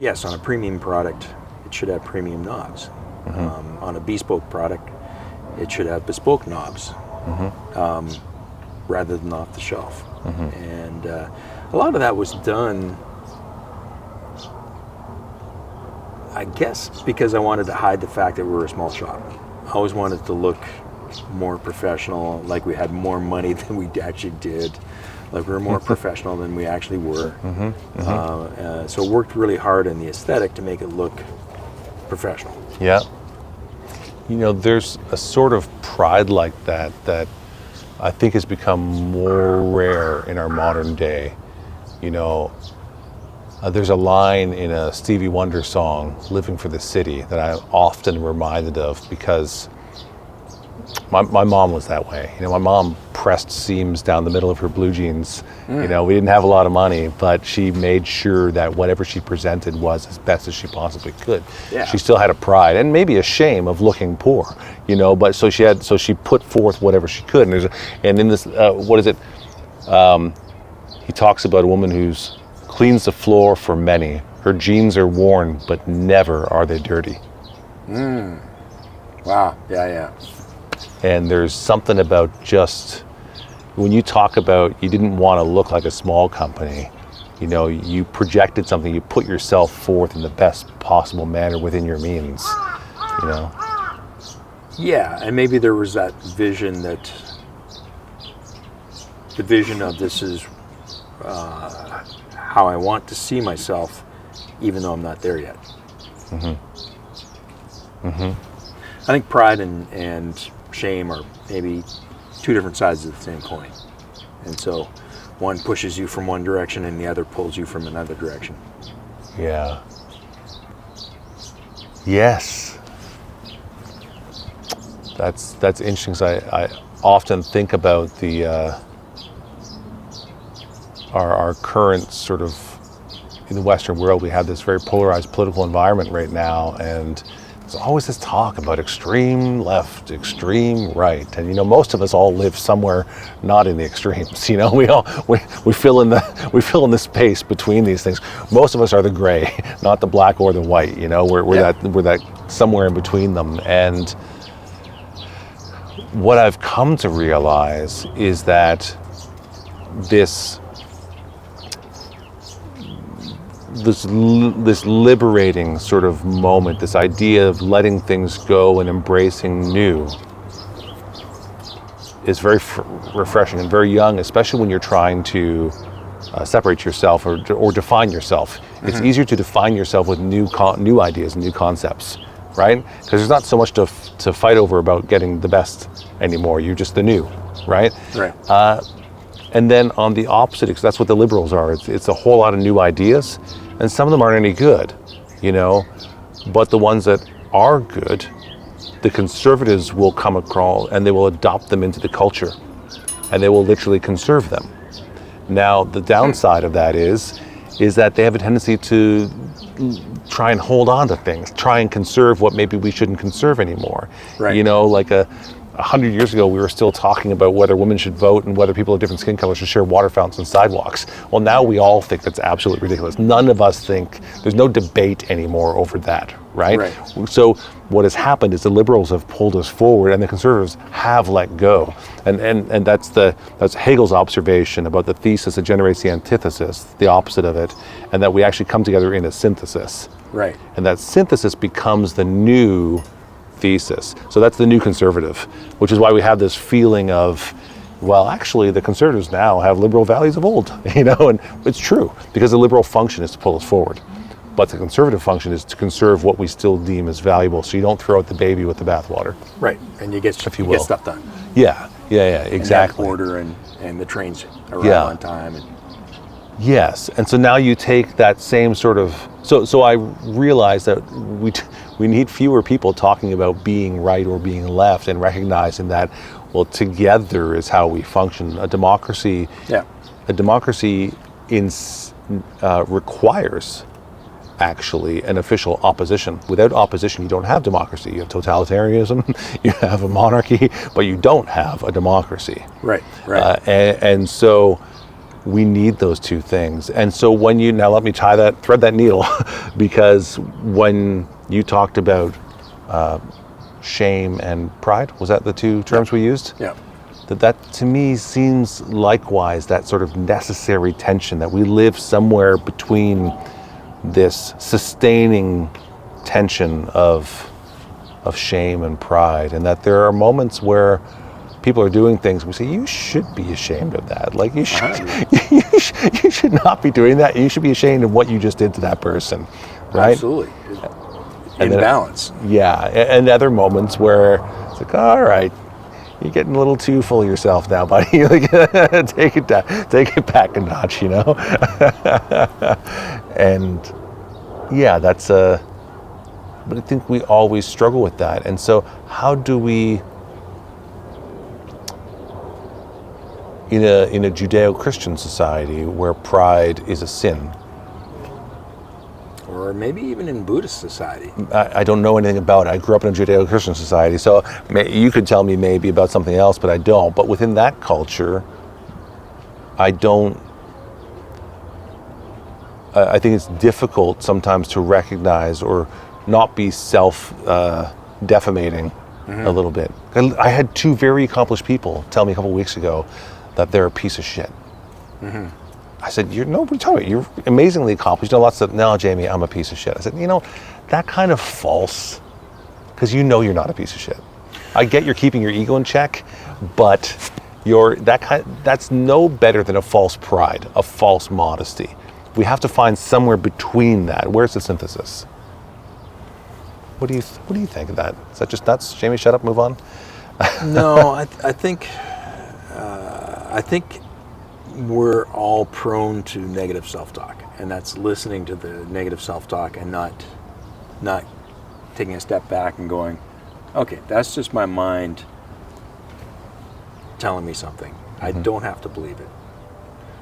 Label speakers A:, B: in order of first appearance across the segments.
A: Yes, on a premium product, it should have premium knobs. On a bespoke product, it should have bespoke knobs rather than off the shelf. And a lot of that was done, I guess, because I wanted to hide the fact that we were a small shop. I always wanted to look more professional, like we had more money than we actually did, like we were more professional than we actually were. So worked really hard on the aesthetic to make it look professional.
B: Yeah. You know, there's a sort of pride like that I think has become more rare in our modern day. You know, there's a line in a Stevie Wonder song, Living for the City, that I'm often reminded of because my mom was that way. You know, my mom pressed seams down the middle of her blue jeans. You know, we didn't have a lot of money, but she made sure that whatever she presented was as best as she possibly could.
A: Yeah.
B: She still had a pride and maybe a shame of looking poor, you know, but so she put forth whatever she could. And in this, what is it? He talks about a woman who's cleans the floor for many. Her jeans are worn, but never are they dirty.
A: Wow, yeah.
B: And there's something about just, when you talk about you didn't want to look like a small company, you know, you projected something, you put yourself forth in the best possible manner within your means, you know.
A: Yeah, and maybe there was that vision the vision of this is how I want to see myself, even though I'm not there yet. I think pride and shame are maybe two different sides of the same coin. And so one pushes you from one direction and the other pulls you from another direction.
B: Yeah. Yes. That's interesting, because I often think about the our current sort of, in the Western world, we have this very polarized political environment right now, and there's always this talk about extreme left, extreme right, and you know, most of us all live somewhere not in the extremes. You know, we fill in the space between these things. Most of us are the gray, not the black or the white. You know, we're that somewhere in between them. And what I've come to realize is that this liberating sort of moment, this idea of letting things go and embracing new, is very refreshing and very young, especially when you're trying to separate yourself or define yourself. It's easier to define yourself with new ideas and new concepts, right? Because there's not so much to fight over about getting the best anymore. You're just the new, right?
A: Right.
B: And then on the opposite, because that's what the liberals are, it's a whole lot of new ideas, and some of them aren't any good, you know, but the ones that are good, the conservatives will come across and they will adopt them into the culture, and they will literally conserve them. Now, the downside of that is that they have a tendency to try and hold on to things, try and conserve what maybe we shouldn't conserve anymore.
A: Right.
B: You know, like 100 years ago, we were still talking about whether women should vote and whether people of different skin colors should share water fountains and sidewalks. Well, now we all think that's absolutely ridiculous. None of us think, there's no debate anymore over that, right? So what has happened is the liberals have pulled us forward and the conservatives have let go. And that's Hegel's observation about the thesis that generates the antithesis, the opposite of it, and that we actually come together in a synthesis.
A: Right.
B: And that synthesis becomes the new thesis. So that's the new conservative, which is why we have this feeling of, well, actually the conservatives now have liberal values of old, you know, and it's true, because the liberal function is to pull us forward. But the conservative function is to conserve what we still deem as valuable, so you don't throw out the baby with the bathwater.
A: Right, and you get stuff done.
B: Yeah, exactly.
A: And order and the trains arrive on time.
B: Yes, and so now you take that same sort of, so I realize that we need fewer people talking about being right or being left, and recognizing that, well, together is how we function. A democracy requires actually an official opposition. Without opposition, you don't have democracy. You have totalitarianism, you have a monarchy, but you don't have a democracy.
A: Right.
B: And so we need those two things. And so when you, now let me thread that needle, because when you talked about shame and pride, was that the two terms we used?
A: Yeah.
B: That to me seems likewise that sort of necessary tension, that we live somewhere between this sustaining tension of shame and pride, and that there are moments where people are doing things we say, you should be ashamed of that. Like you should not be doing that. You should be ashamed of what you just did to that person, right?
A: Absolutely.
B: And
A: balance.
B: Yeah, and other moments where it's like, all right, you're getting a little too full of yourself now, buddy. Like, take it back a notch, you know. And yeah, but I think we always struggle with that. And so, how do we, in a Judeo-Christian society where pride is a sin?
A: Or maybe even in Buddhist society.
B: I don't know anything about it. I grew up in a Judeo-Christian society, so you could tell me maybe about something else, but I don't. But within that culture, I think it's difficult sometimes to recognize or not be self-defamating a little bit. I had two very accomplished people tell me a couple of weeks ago that they're a piece of shit. Mm-hmm. I said, what are you talking about? You're amazingly accomplished. You know lots of, no, Jamie, I'm a piece of shit. I said, that kind of false, because you're not a piece of shit. I get you're keeping your ego in check, but that's no better than a false pride, a false modesty. We have to find somewhere between that. Where's the synthesis? What do you think of that? Is that just nuts? Jamie, shut up, move on.
A: No, I think we're all prone to negative self-talk, and that's listening to the negative self-talk and not taking a step back and going, okay, that's just my mind telling me something. Mm-hmm. I don't have to believe it.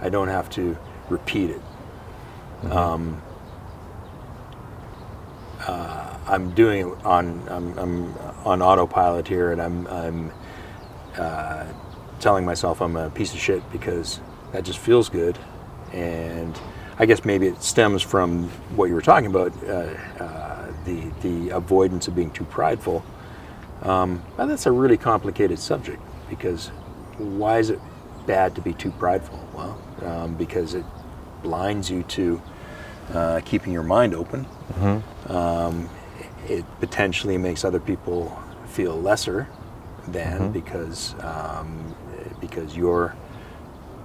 A: I don't have to repeat it. Mm-hmm. I'm doing it I'm on autopilot here, and I'm telling myself I'm a piece of shit because that just feels good. And I guess maybe it stems from what you were talking about, the avoidance of being too prideful. And that's a really complicated subject, because why is it bad to be too prideful? Well, because it blinds you to keeping your mind open. Mm-hmm. It potentially makes other people feel lesser than, mm-hmm. because you're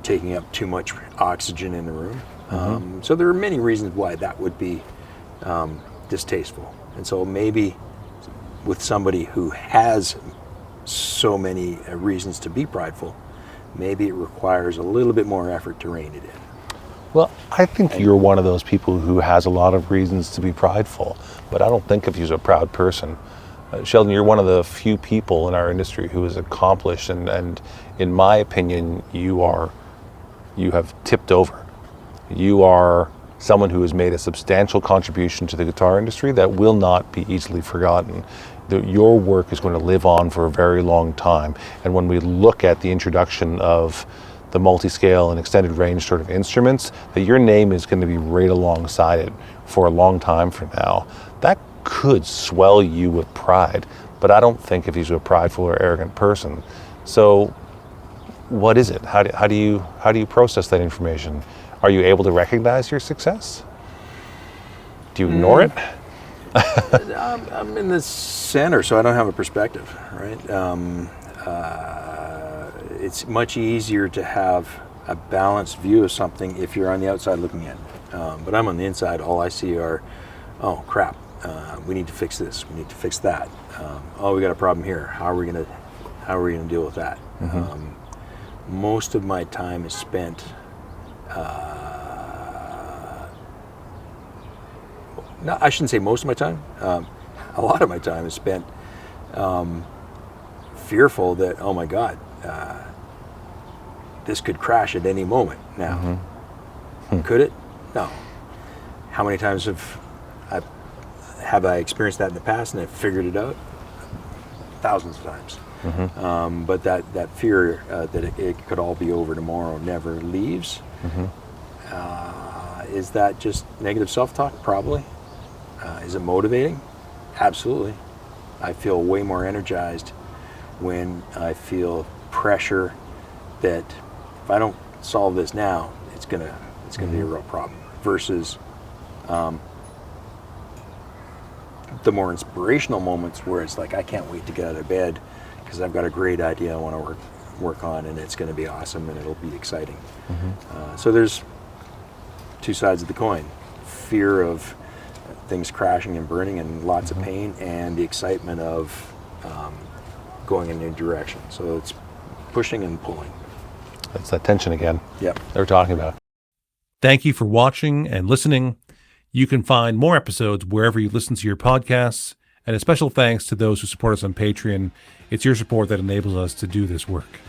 A: taking up too much oxygen in the room. Mm-hmm. So there are many reasons why that would be distasteful. And so maybe with somebody who has so many reasons to be prideful, maybe it requires a little bit more effort to rein it in.
B: Well, I think you're one of those people who has a lot of reasons to be prideful, but I don't think of you as a proud person. Sheldon, you're one of the few people in our industry who is accomplished, and in my opinion, you have tipped over. You are someone who has made a substantial contribution to the guitar industry that will not be easily forgotten. Your work is going to live on for a very long time. And when we look at the introduction of the multi-scale and extended range sort of instruments, that your name is going to be right alongside it for a long time from now. That could swell you with pride, but I don't think of you as a prideful or arrogant person. So what is it? How do you process that information? Are you able to recognize your success? Do you ignore it?
A: I'm in the center, so I don't have a perspective, right? It's much easier to have a balanced view of something if you're on the outside looking in. But I'm on the inside. All I see are, oh crap, we need to fix this. We need to fix that. Oh, we got a problem here. How are we gonna deal with that? Mm-hmm. Most of my time is spent. No, I shouldn't say most of my time. A lot of my time is spent fearful that, oh my God, this could crash at any moment now. Mm-hmm. Could it? No. How many times have I experienced that in the past and I've figured it out? Thousands of times. But that fear that it could all be over tomorrow never leaves. Is that just negative self-talk? Probably. Is it motivating? Absolutely. I feel way more energized when I feel pressure that if I don't solve this now, it's gonna be a real problem. Versus the more inspirational moments where it's like, I can't wait to get out of bed because I've got a great idea I want to work on, and it's going to be awesome and it'll be exciting. So there's two sides of the coin: fear of things crashing and burning and lots of pain, and the excitement of going in a new direction. So it's pushing and pulling.
B: That's that tension again.
A: Yep.
B: They were talking about.
C: Thank you for watching and listening. You can find more episodes wherever you listen to your podcasts, and a special thanks to those who support us on Patreon. It's your support that enables us to do this work.